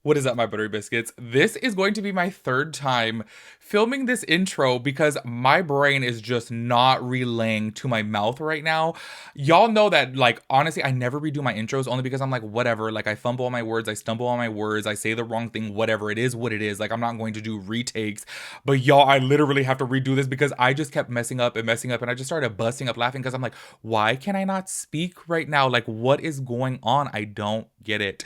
What is up, my buttery biscuits? This is going to be my third time filming this intro because my brain is just not relaying to my mouth right now. Y'all know that, like, honestly, I never redo my intros only because I'm like, whatever. Like, I fumble on my words, I stumble on my words, I say the wrong thing, whatever. It is what it is. Like, I'm not going to do retakes. But y'all, I literally have to redo this because I just kept messing up, and I just started busting up laughing because I'm like, why can I not speak right now? Like, what is going on? I don't get it.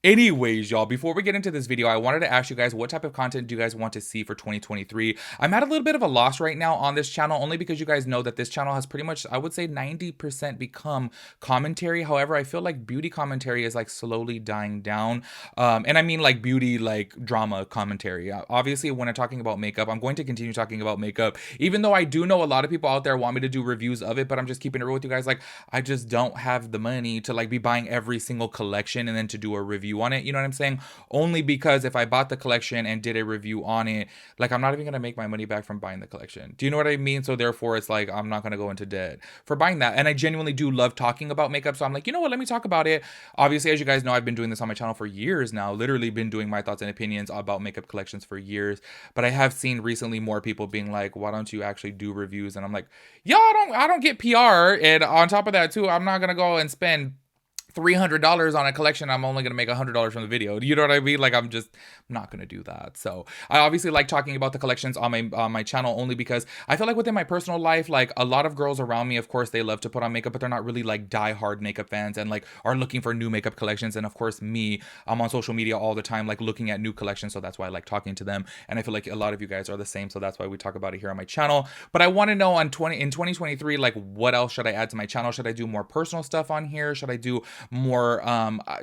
Anyways, y'all, before we get into this video, I wanted to ask you guys, what type of content do you guys want to see for 2023? I'm at a little bit of a loss right now on this channel, only because you guys know that this channel has pretty much, I would say 90% become commentary. However, I feel like beauty commentary is like slowly dying down. And I mean like beauty, like drama commentary. Obviously, when I'm talking about makeup, I'm going to continue talking about makeup, even though I do know a lot of people out there want me to do reviews of it, but I'm just keeping it real with you guys. Like, I just don't have the money to like be buying every single collection and then to do a review on it. You know what I'm saying? Only because if I bought the collection and did a review on it, like, I'm not even gonna make my money back from buying the collection. Do you know what I mean? So therefore, it's like I'm not gonna go into debt for buying that. And I genuinely do love talking about makeup, so I'm like, you know what? Let me talk about it. Obviously, as you guys know, I've been doing this on my channel for years now. Literally been doing my thoughts and opinions about makeup collections for years. But I have seen recently more people being like, why don't you actually do reviews? And I'm like, yeah, I don't get PR. And on top of that too, I'm not gonna go and spend $300 on a collection. I'm only gonna make $100 from the video. You know what I mean? Like, I'm just not gonna do that. So I obviously like talking about the collections on my channel only because I feel like within my personal life, like, a lot of girls around me, of course, they love to put on makeup, but they're not really like die-hard makeup fans and like are looking for new makeup collections. And of course, me, I'm on social media all the time, like looking at new collections. So that's why I like talking to them. And I feel like a lot of you guys are the same. So that's why we talk about it here on my channel. But I want to know in 2023, like, what else should I add to my channel? Should I do more personal stuff on here? Should I do more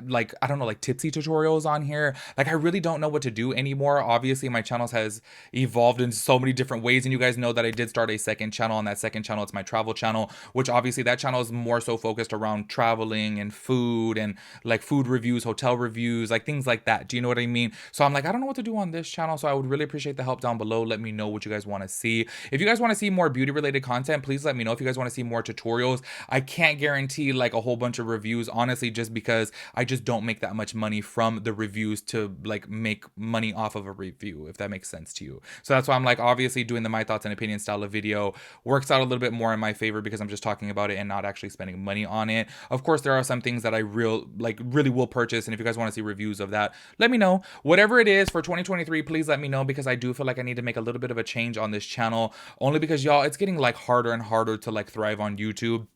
like, I don't know, like tipsy tutorials on here? Like, I really don't know what to do anymore. Obviously, my channels has evolved in so many different ways, and you guys know that I did start a second channel. On that second channel, it's my travel channel, which obviously that channel is more so focused around traveling and food and like food reviews, hotel reviews, like things like that. Do you know what I mean? So I'm like, I don't know what to do on this channel, so I would really appreciate the help down below. Let me know what you guys want to see. If you guys want to see more beauty related content, please let me know. If you guys want to see more tutorials, I can't guarantee like a whole bunch of reviews, honestly, just because I just don't make that much money from the reviews to like make money off of a review, if that makes sense to you. So that's why I'm like, obviously doing the my thoughts and opinions style of video works out a little bit more in my favor because I'm just talking about it and not actually spending money on it. Of course, there are some things that I really will purchase, and if you guys want to see reviews of that, let me know. Whatever it is for 2023, please let me know, because I do feel like I need to make a little bit of a change on this channel, only because, y'all, it's getting like harder and harder to like thrive on YouTube.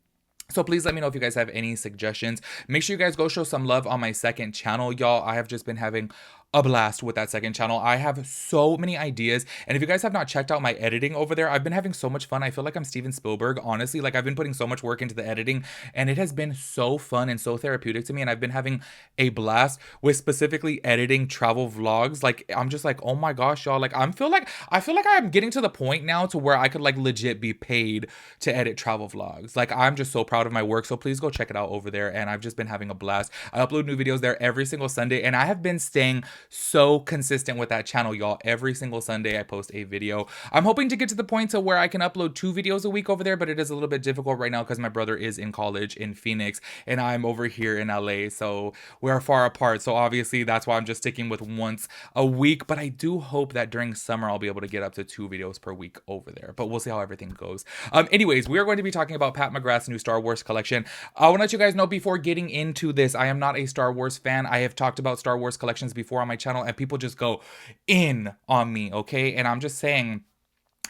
So please let me know if you guys have any suggestions. Make sure you guys go show some love on my second channel, y'all. I have just been having a blast with that second channel. I have so many ideas, and if you guys have not checked out my editing over there, I've been having so much fun. I feel like I'm Steven Spielberg, honestly. Like, I've been putting so much work into the editing, and it has been so fun and so therapeutic to me, and I've been having a blast with specifically editing travel vlogs. Like, I'm just like, oh my gosh, y'all. Like, I feel like I'm getting to the point now to where I could like legit be paid to edit travel vlogs. Like, I'm just so proud of my work. So please go check it out over there, and I've just been having a blast. I upload new videos there every single Sunday, and I have been staying so consistent with that channel, y'all. Every single Sunday I post a video. I'm hoping to get to the point to where I can upload 2 videos a week over there, but it is a little bit difficult right now because my brother is in college in Phoenix and I'm over here in LA, so we are far apart. So obviously that's why I'm just sticking with once a week, but I do hope that during summer I'll be able to get up to 2 videos per week over there, but we'll see how everything goes. Anyways, we are going to be talking about Pat McGrath's new Star Wars collection. I want to let you guys know before getting into this, I am not a Star Wars fan. I have talked about Star Wars collections before on my channel, and people just go in on me, okay? And I'm just saying,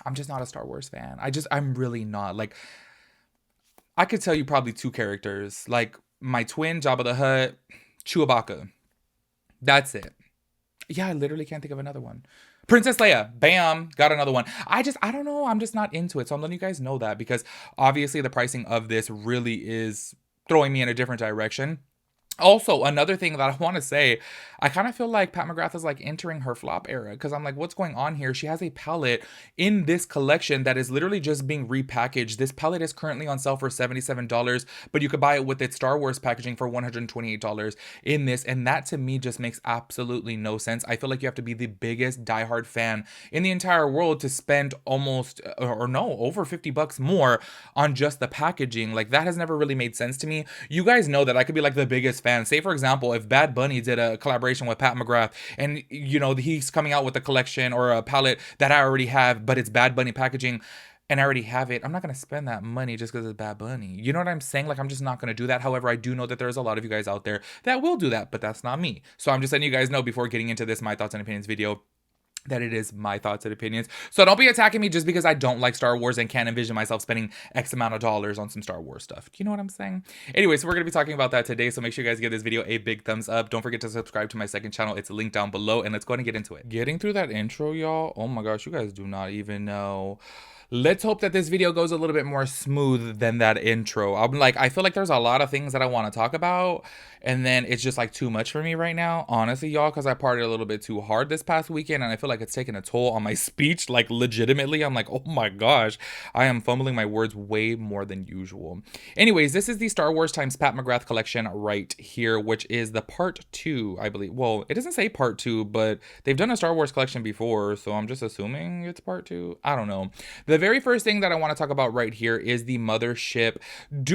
I'm just not a Star Wars fan. I'm really not. Like, I could tell you probably 2 characters, like my twin, Jabba the Hutt, Chewbacca. That's it. Yeah, I literally can't think of another one. Princess Leia, bam, got another one. I don't know. I'm just not into it. So I'm letting you guys know that, because obviously the pricing of this really is throwing me in a different direction. Also, another thing that I want to say, I kind of feel like Pat McGrath is like entering her flop era, because I'm like, what's going on here? She has a palette in this collection that is literally just being repackaged. This palette is currently on sale for $77, but you could buy it with its Star Wars packaging for $128 in this. And that to me just makes absolutely no sense. I feel like you have to be the biggest diehard fan in the entire world to spend almost, or no, over 50 bucks more on just the packaging. Like, that has never really made sense to me. You guys know that I could be like the biggest fans. Say, for example, if Bad Bunny did a collaboration with Pat McGrath and, you know, he's coming out with a collection or a palette that I already have, but it's Bad Bunny packaging, and I already have it, I'm not going to spend that money just because it's Bad Bunny. You know what I'm saying? Like, I'm just not going to do that. However, I do know that there's a lot of you guys out there that will do that, but that's not me. So I'm just letting you guys know before getting into this My Thoughts and Opinions video that it is my thoughts and opinions. So don't be attacking me just because I don't like Star Wars and can't envision myself spending X amount of dollars on some Star Wars stuff. You know what I'm saying? Anyway, so we're going to be talking about that today. So make sure you guys give this video a big thumbs up. Don't forget to subscribe to my second channel. It's linked down below. And let's go ahead and get into it. Getting through that intro, y'all. Oh my gosh, you guys do not even know. Let's hope that this video goes a little bit more smooth than that intro. I feel like there's a lot of things that I want to talk about, and then it's just like too much for me right now, honestly, y'all, because I partied a little bit too hard this past weekend, and I feel like it's taking a toll on my speech. Like, legitimately, I'm like, oh my gosh, I am fumbling my words way more than usual. Anyways, this is the Star Wars times Pat McGrath collection right here, which is the part 2, I believe. Well, it doesn't say part 2, but they've done a Star Wars collection before, so I'm just assuming it's part 2. I don't know. The very first thing that I want to talk about right here is the mothership.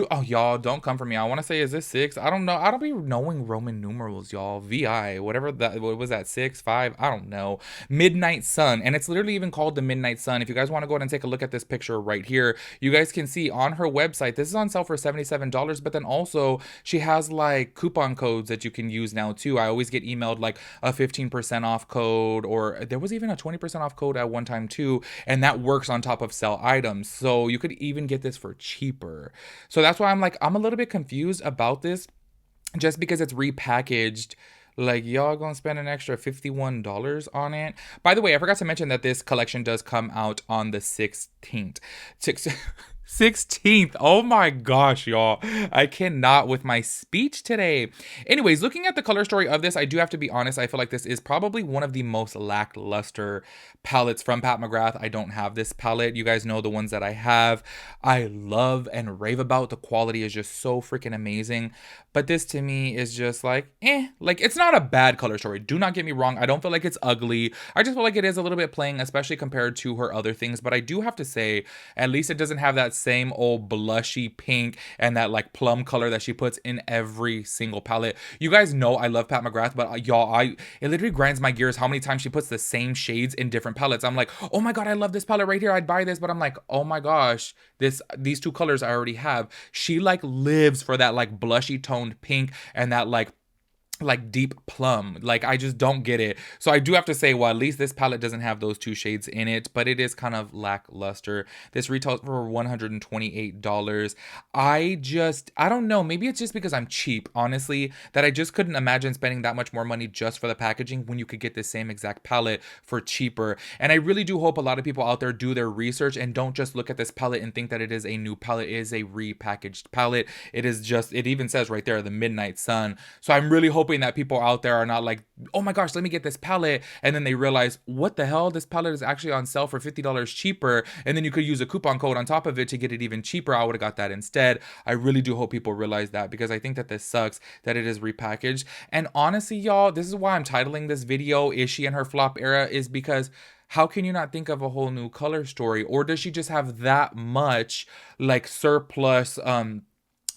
Oh, y'all, don't come for me. I want to say, is this 6? I don't know. I don't be knowing Roman numerals, y'all. VI, whatever that, what was that, 6, 5? I don't know. Midnight Sun, and it's literally even called the Midnight Sun. If you guys want to go ahead and take a look at this picture right here, you guys can see on her website, this is on sale for $77, but then also she has like coupon codes that you can use now too. I always get emailed like a 15% off code, or there was even a 20% off code at one time too, and that works on top of sell items. So you could even get this for cheaper. So that's why I'm a little bit confused about this, just because it's repackaged. Like, y'all gonna spend an extra $51 on it. By the way, I forgot to mention that this collection does come out on the 16th. 16th. Oh my gosh, y'all. I cannot with my speech today. Anyways, looking at the color story of this, I do have to be honest. I feel like this is probably one of the most lackluster palettes from Pat McGrath. I don't have this palette. You guys know the ones that I have, I love and rave about. The quality is just so freaking amazing. But this to me is just like, like, it's not a bad color story. Do not get me wrong. I don't feel like it's ugly. I just feel like it is a little bit plain, especially compared to her other things. But I do have to say, at least it doesn't have that same old blushy pink and that like plum color that she puts in every single palette. You guys know I love Pat McGrath, but y'all, it literally grinds my gears how many times she puts the same shades in different palettes. I'm like, oh my god, I love this palette right here, I'd buy this. But I'm like, oh my gosh, these two colors I already have. She like lives for that like blushy toned pink and that like deep plum. Like, I just don't get it. So I do have to say, well, at least this palette doesn't have those two shades in it, but it is kind of lackluster. This retails for $128. I don't know, maybe it's just because I'm cheap, honestly, that I just couldn't imagine spending that much more money just for the packaging when you could get the same exact palette for cheaper. And I really do hope a lot of people out there do their research and don't just look at this palette and think that it is a new palette. It is a repackaged palette. It is just, it even says right there, the Midnight Sun. So I'm really hoping that people out there are not like, oh my gosh, let me get this palette, and then they realize, what the hell, this palette is actually on sale for $50 cheaper, and then you could use a coupon code on top of it to get it even cheaper. I would have got that instead. I really do hope people realize that, because I think that this sucks that it is repackaged. And honestly, y'all, this is why I'm titling this video, Is She in Her Flop Era? Is because how can you not think of a whole new color story? Or does she just have that much like surplus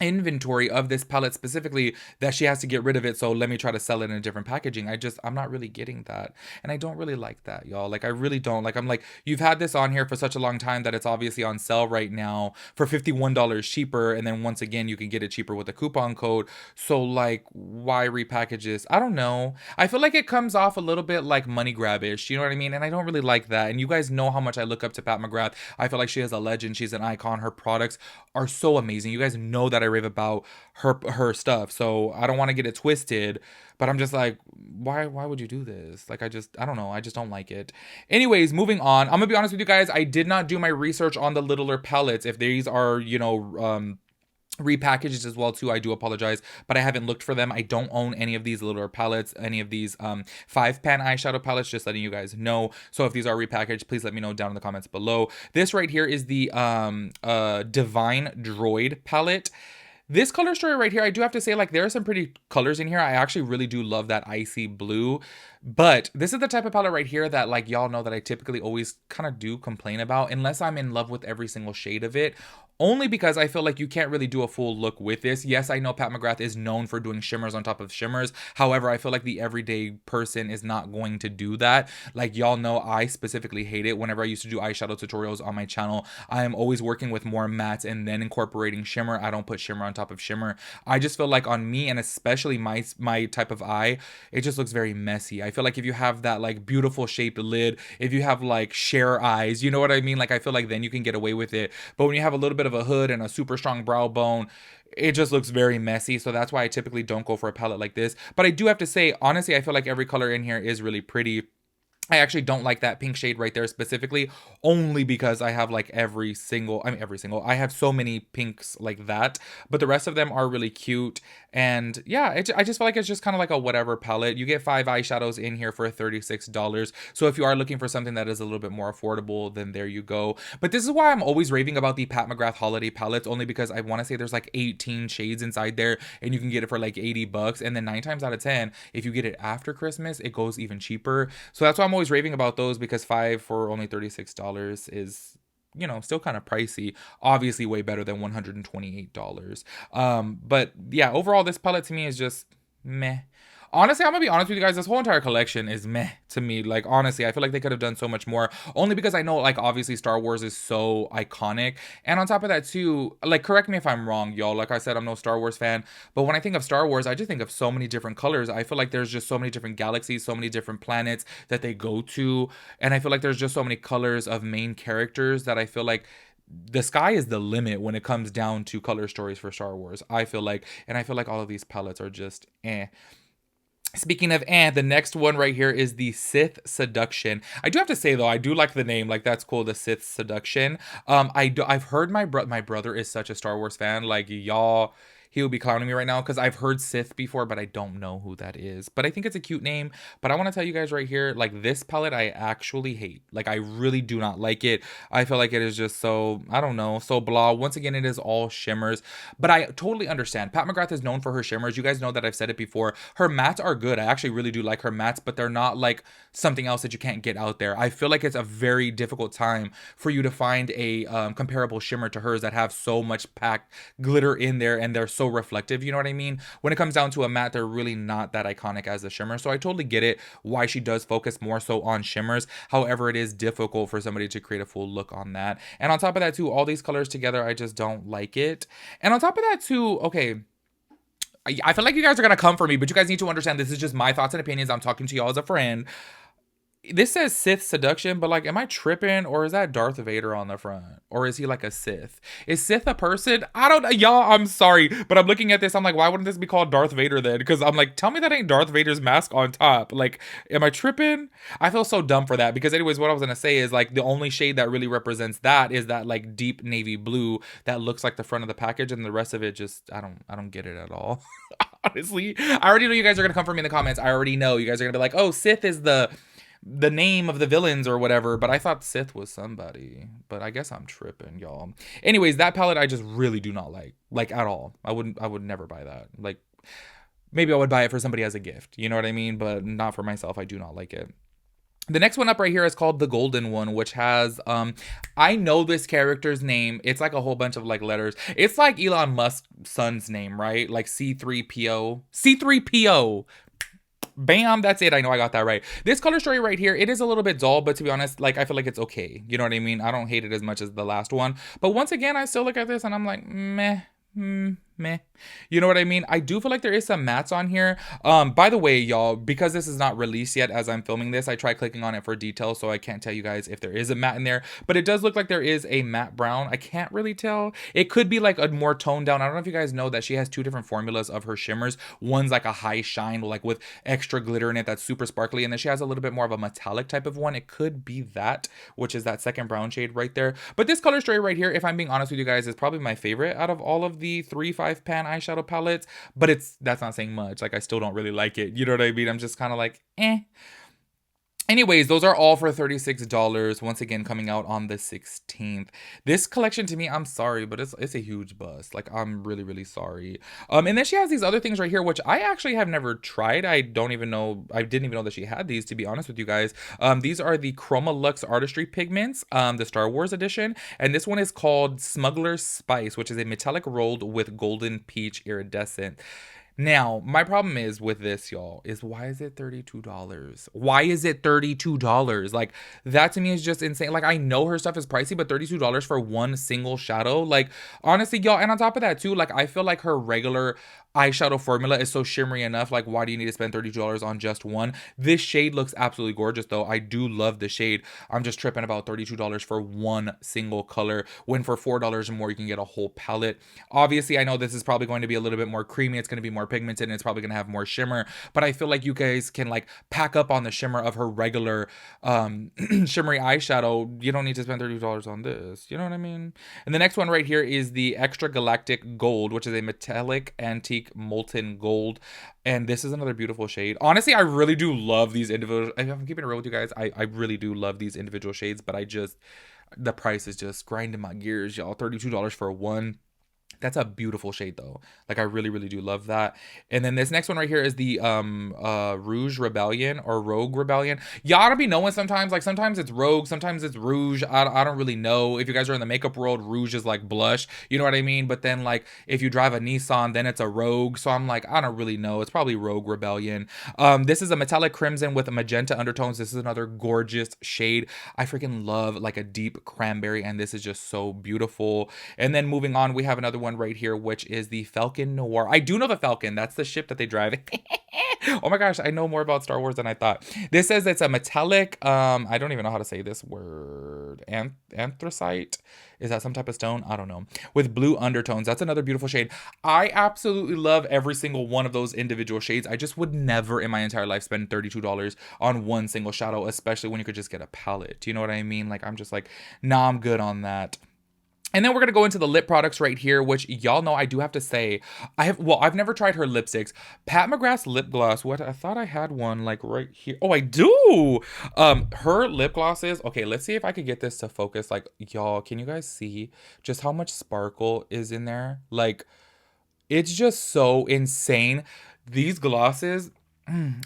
inventory of this palette specifically that she has to get rid of it, so let me try to sell it in a different packaging? I'm not really getting that, and I don't really like that, y'all. Like, I really don't. Like, I'm like, you've had this on here for such a long time that it's obviously on sale right now for $51 cheaper, and then once again you can get it cheaper with a coupon code. So like, why repackage this? I don't know. I feel like it comes off a little bit like money grab-ish, you know what I mean? And I don't really like that. And you guys know how much I look up to Pat McGrath. I feel like she is a legend. She's an icon. Her products are so amazing. You guys know that I rave about her stuff, so I don't want to get it twisted, but I'm just like, why would you do this? Like, I don't know, I just don't like it. Anyways, moving on. I'm gonna be honest with you guys, I did not do my research on the littler palettes. If these are, you know, repackaged as well too, I do apologize, but I haven't looked for them. I don't own any of these littler palettes, any of these 5-pan eyeshadow palettes, just letting you guys know. So if these are repackaged, please let me know down in the comments below. This right here is the Divine Droid palette. This color story right here, I do have to say, like, there are some pretty colors in here. I actually really do love that icy blue. But this is the type of palette right here that like y'all know that I typically always kind of do complain about unless I'm in love with every single shade of it. Only because I feel like you can't really do a full look with this. Yes, I know Pat McGrath is known for doing shimmers on top of shimmers. However, I feel like the everyday person is not going to do that. Like y'all know, I specifically hate it. Whenever I used to do eyeshadow tutorials on my channel, I am always working with more mattes and then incorporating shimmer. I don't put shimmer on top of shimmer. I just feel like on me, and especially my type of eye, it just looks very messy. I feel like if you have that like beautiful shaped lid, if you have like share eyes, you know what I mean? Like I feel like then you can get away with it. But when you have a little bit of a hood and a super strong brow bone, it just looks very messy. So that's why I typically don't go for a palette like this. But I do have to say, honestly, I feel like every color in here is really pretty. I actually don't like that pink shade right there specifically, only because I have like I have so many pinks like that, but the rest of them are really cute. And yeah, I just feel like it's just kind of like a whatever palette. You get 5 eyeshadows in here for $36. So if you are looking for something that is a little bit more affordable, then there you go. But this is why I'm always raving about the Pat McGrath holiday palettes, only because I want to say there's like 18 shades inside there and you can get it for like $80. And then 9 times out of 10, if you get it after Christmas, it goes even cheaper. So that's why I'm always raving about those, because 5 for only $36 is, you know, still kind of pricey. Obviously way better than $128. But yeah, overall this palette to me is just meh. Honestly, I'm gonna be honest with you guys, this whole entire collection is meh to me. Like, honestly, I feel like they could have done so much more. Only because I know, like, obviously Star Wars is so iconic. And on top of that, too, like, correct me if I'm wrong, y'all. Like I said, I'm no Star Wars fan. But when I think of Star Wars, I just think of so many different colors. I feel like there's just so many different galaxies, so many different planets that they go to. And I feel like there's just so many colors of main characters that I feel like the sky is the limit when it comes down to color stories for Star Wars. I feel like, and I feel like all of these palettes are just eh. Speaking of the next one right here is the Sith Seduction. I do have to say though, I do like the name. Like that's cool, the Sith Seduction. I've heard my brother is such a Star Wars fan. Like y'all, he would be clowning me right now because I've heard Sith before, but I don't know who that is. But I think it's a cute name. But I want to tell you guys right here, like this palette I actually hate. Like I really do not like it. I feel like it is just so, I don't know, so blah. Once again, it is all shimmers. But I totally understand. Pat McGrath is known for her shimmers. You guys know that I've said it before. Her mattes are good. I actually really do like her mattes, but they're not like something else that you can't get out there. I feel like it's a very difficult time for you to find a comparable shimmer to hers that have so much packed glitter in there and they're so reflective, you know what I mean? When it comes down to a matte, they're really not that iconic as a shimmer. So I totally get it why she does focus more so on shimmers. However, it is difficult for somebody to create a full look on that. And on top of that too, all these colors together, I just don't like it. And on top of that too, okay, I feel like you guys are gonna come for me, but you guys need to understand this is just my thoughts and opinions. I'm talking to y'all as a friend. This says Sith Seduction, but like, am I tripping, or is that Darth Vader on the front, or is he like a Sith? Is Sith a person? I don't know, y'all. I'm sorry, but I'm looking at this. I'm like, why wouldn't this be called Darth Vader then? Because I'm like, tell me that ain't Darth Vader's mask on top. Like, am I tripping? I feel so dumb for that. Because anyways, what I was gonna say is like the only shade that really represents that is that like deep navy blue that looks like the front of the package, and the rest of it just I don't get it at all. Honestly, I already know you guys are gonna come for me in the comments. I already know you guys are gonna be like, oh, Sith is the name of the villains or whatever, but I thought Sith was somebody. But I guess I'm tripping, y'all. Anyways, that palette I just really do not like at all. I would never buy that. Like maybe I would buy it for somebody as a gift, you know what I mean? But not for myself. I do not like it. The next one up right here is called the Golden One, which has I know this character's name. It's like a whole bunch of like letters. It's like Elon Musk's son's name, right? Like C3PO. C3PO. Bam, that's it. I know I got that right. This color story right here, it is a little bit dull, but to be honest, like I feel like it's okay. You know what I mean? I don't hate it as much as the last one. But once again, I still look at this and I'm like, meh. Meh. You know what I mean? I do feel like there is some mattes on here. By the way, y'all, because this is not released yet as I'm filming this, I tried clicking on it for details, so I can't tell you guys if there is a matte in there, but it does look like there is a matte brown. I can't really tell. It could be like a more toned down. I don't know if you guys know that she has 2 different formulas of her shimmers. One's like a high shine, like with extra glitter in it that's super sparkly, and then she has a little bit more of a metallic type of one. It could be that, which is that second brown shade right there. But this color story right here, if I'm being honest with you guys, is probably my favorite out of all of the 3-5 pan eyeshadow palettes, but that's not saying much. Like I still don't really like it, you know what I mean? I'm just kind of like and Anyways, those are all for $36. Once again, coming out on the 16th. This collection to me, I'm sorry, but it's a huge bust. Like, I'm really, really sorry. And then she has these other things right here, which I actually have never tried. I didn't even know that she had these, to be honest with you guys. These are the Chroma Lux Artistry Pigments, the Star Wars edition. And this one is called Smuggler's Spice, which is a metallic rolled with golden peach iridescent. Now, my problem is with this, y'all, is why is it $32? Why is it $32? Like, that to me is just insane. Like, I know her stuff is pricey, but $32 for one single shadow? Like, honestly, y'all, and on top of that, too, like, I feel like her regular eyeshadow formula is so shimmery enough. Like, why do you need to spend $32 on just one? This shade looks absolutely gorgeous, though. I do love the shade. I'm just tripping about $32 for one single color, when for $4 more, you can get a whole palette. Obviously, I know this is probably going to be a little bit more creamy. It's going to be more pigmented, and it's probably going to have more shimmer, but I feel like you guys can like pack up on the shimmer of her regular shimmery eyeshadow. You don't need to spend $30 on this. You know what I mean? And the next one right here is the Extra Galactic Gold, which is a metallic antique molten gold. And this is another beautiful shade. Honestly, I really do love these individual. I'm keeping it real with you guys. I really do love these individual shades, but the price is just grinding my gears, y'all. $32 for one. That's a beautiful shade though. Like, I really, really do love that. And then this next one right here is the Rouge Rebellion or Rogue Rebellion. Y'all don't be knowing sometimes. Like, sometimes it's Rogue, sometimes it's Rouge. I don't really know. If you guys are in the makeup world, Rouge is like blush. You know what I mean? But then like if you drive a Nissan, then it's a Rogue. So I'm like, I don't really know. It's probably Rogue Rebellion. This is a metallic crimson with magenta undertones. This is another gorgeous shade. I freaking love like a deep cranberry, and this is just so beautiful. And then moving on, we have another one right here, which is the Falcon Noir. I do know the Falcon. That's the ship that they drive. Oh my gosh, I know more about Star Wars than I thought. This says it's a metallic, I don't even know how to say this word. Anthracite? Is that some type of stone? I don't know. With blue undertones. That's another beautiful shade. I absolutely love every single one of those individual shades. I just would never in my entire life spend $32 on one single shadow, especially when you could just get a palette. Do you know what I mean? Like, I'm just like, nah, I'm good on that. And then we're going to go into the lip products right here, which y'all know I do have to say, I've never tried her lipsticks. Pat McGrath's lip gloss, I thought I had one like right here. Oh, I do. Her lip glosses. Okay, let's see if I could get this to focus. Like, y'all, can you guys see just how much sparkle is in there? Like, it's just so insane. These glosses,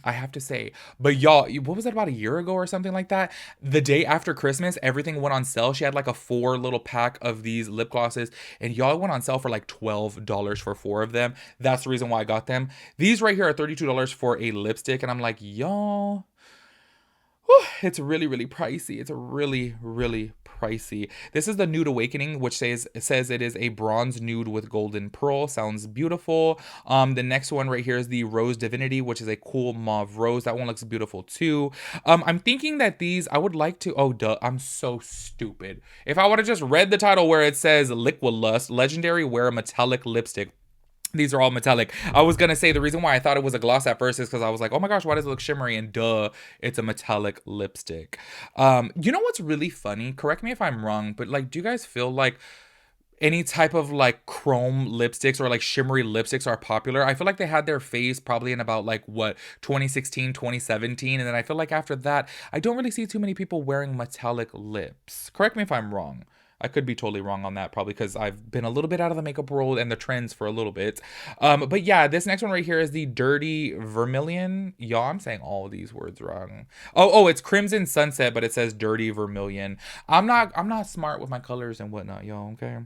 I have to say. But y'all, what was that, about a year ago or something like that? The day after Christmas, everything went on sale. She had like a 4 little pack of these lip glosses, and y'all went on sale for like $12 for 4 of them. That's the reason why I got them. These right here are $32 for a lipstick, and I'm like, y'all, it's really, really pricey. It's really, really pricey. This is the Nude Awakening, which says it is a bronze nude with golden pearl. Sounds beautiful. The next one right here is the Rose Divinity, which is a cool mauve rose. That one looks beautiful too. I'm thinking that these, I would like to, oh duh, I'm so stupid. If I would have just read the title where it says Liquid Lust, Legendary Wear Metallic Lipstick. These are all metallic. I was going to say the reason why I thought it was a gloss at first is because I was like, oh my gosh, why does it look shimmery? And duh, it's a metallic lipstick. You know what's really funny? Correct me if I'm wrong, but like, do you guys feel like any type of like chrome lipsticks or like shimmery lipsticks are popular? I feel like they had their phase probably in about like 2016, 2017. And then I feel like after that, I don't really see too many people wearing metallic lips. Correct me if I'm wrong. I could be totally wrong on that, probably because I've been a little bit out of the makeup world and the trends for a little bit. But yeah, this next one right here is the Dirty Vermilion. Y'all, I'm saying all of these words wrong. Oh, it's Crimson Sunset, but it says Dirty Vermilion. I'm not smart with my colors and whatnot, y'all, okay?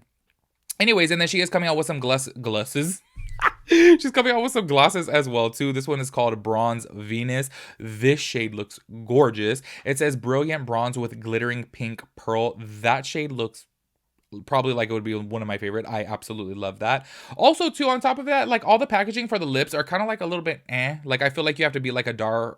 Anyways, and then she is coming out with some glosses. She's coming out with some glosses as well too. This one is called Bronze Venus. This shade looks gorgeous. It says Brilliant Bronze with Glittering Pink Pearl. That shade looks probably like it would be one of my favorite. I absolutely love that. Also too, on top of that, like all the packaging for the lips are kind of like a little bit like I feel like you have to be like a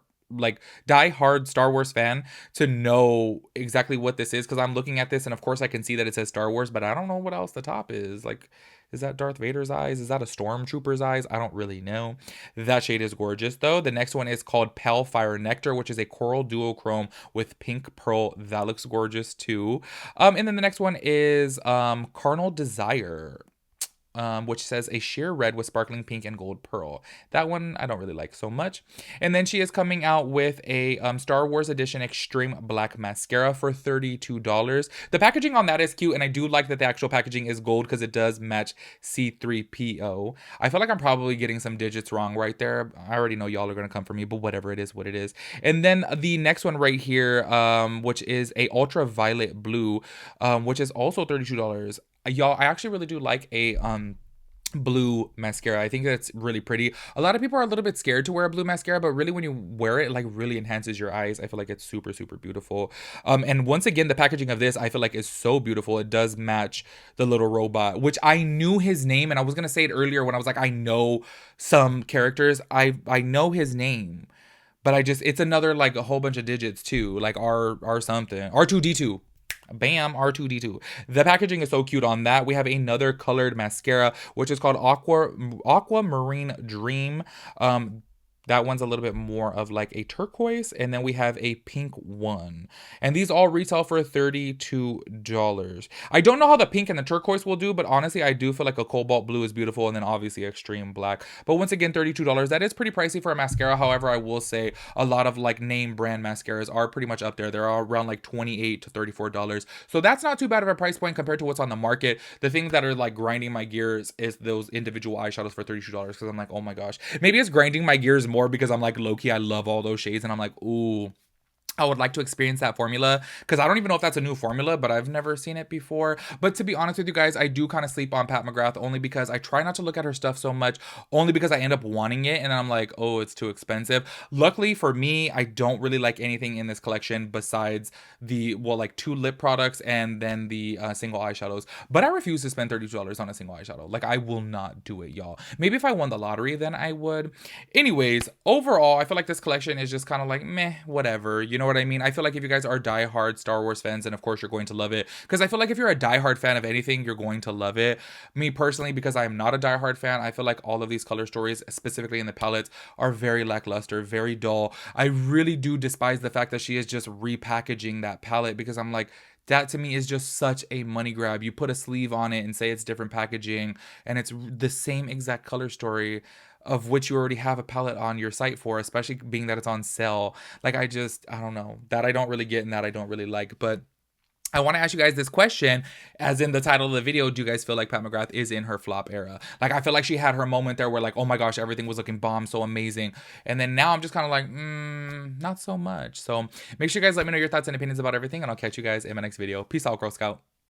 die-hard Star Wars fan to know exactly what this is, because I'm looking at this and of course I can see that it says Star Wars, but I don't know what else the top is. Like, is that Darth Vader's eyes? Is that a Stormtrooper's eyes? I don't really know. That shade is gorgeous though. The next one is called Pale Fire Nectar, which is a coral duochrome with pink pearl. That looks gorgeous too. And then the next one is Carnal Desire. which says a sheer red with sparkling pink and gold pearl. That one I don't really like so much. And then she is coming out with a Star Wars Edition Extreme Black Mascara for $32. The packaging on that is cute, and I do like that the actual packaging is gold because it does match C3PO. I feel like I'm probably getting some digits wrong right there. I already know y'all are going to come for me, but whatever, it is what it is. And then the next one right here, which is a ultraviolet blue, which is also $32. Y'all, I actually really do like a blue mascara. I think that's really pretty. A lot of people are a little bit scared to wear a blue mascara, but really when you wear it, like really enhances your eyes. I feel like it's super, super beautiful. And once again, the packaging of this I feel like is so beautiful. It does match the little robot, which I knew his name, and I was gonna say it earlier when I was like, I know some characters. I know his name, but it's another like a whole bunch of digits too, like R something, R2D2. Bam, R2D2. The packaging is so cute on that. We have another colored mascara, which is called Aquamarine Dream. That one's a little bit more of like a turquoise, and then we have a pink one. And these all retail for $32. I don't know how the pink and the turquoise will do, but honestly, I do feel like a cobalt blue is beautiful, and then obviously extreme black. But once again, $32. That is pretty pricey for a mascara. However, I will say a lot of like name brand mascaras are pretty much up there. They're all around like $28 to $34. So that's not too bad of a price point compared to what's on the market. The things that are like grinding my gears is those individual eyeshadows for $32, because I'm like, oh my gosh. Maybe it's grinding my gears more because I'm like, low-key, I love all those shades, and I'm like, ooh, I would like to experience that formula, because I don't even know if that's a new formula, but I've never seen it before. But to be honest with you guys, I do kind of sleep on Pat McGrath, only because I try not to look at her stuff so much, only because I end up wanting it, and then I'm like, oh, it's too expensive. Luckily for me, I don't really like anything in this collection besides the, well, like 2 lip products and then the single eyeshadows. But I refuse to spend $32 on a single eyeshadow. Like, I will not do it, y'all. Maybe if I won the lottery, then I would. Anyways, overall, I feel like this collection is just kind of like, meh, whatever. You know what I mean? I feel like if you guys are diehard Star Wars fans, then of course you're going to love it. Because I feel like if you're a diehard fan of anything, you're going to love it. Me personally, because I am not a diehard fan, I feel like all of these color stories, specifically in the palettes, are very lackluster, very dull. I really do despise the fact that she is just repackaging that palette, because I'm like, that to me is just such a money grab. You put a sleeve on it and say it's different packaging, and it's the same exact color story, of which you already have a palette on your site for, especially being that it's on sale. Like, I don't know. That I don't really get, and that I don't really like. But I want to ask you guys this question, as in the title of the video. Do you guys feel like Pat McGrath is in her flop era? Like, I feel like she had her moment there where like, oh my gosh, everything was looking bomb, so amazing. And then now I'm just kind of like, not so much. So make sure you guys let me know your thoughts and opinions about everything, and I'll catch you guys in my next video. Peace out, Girl Scout.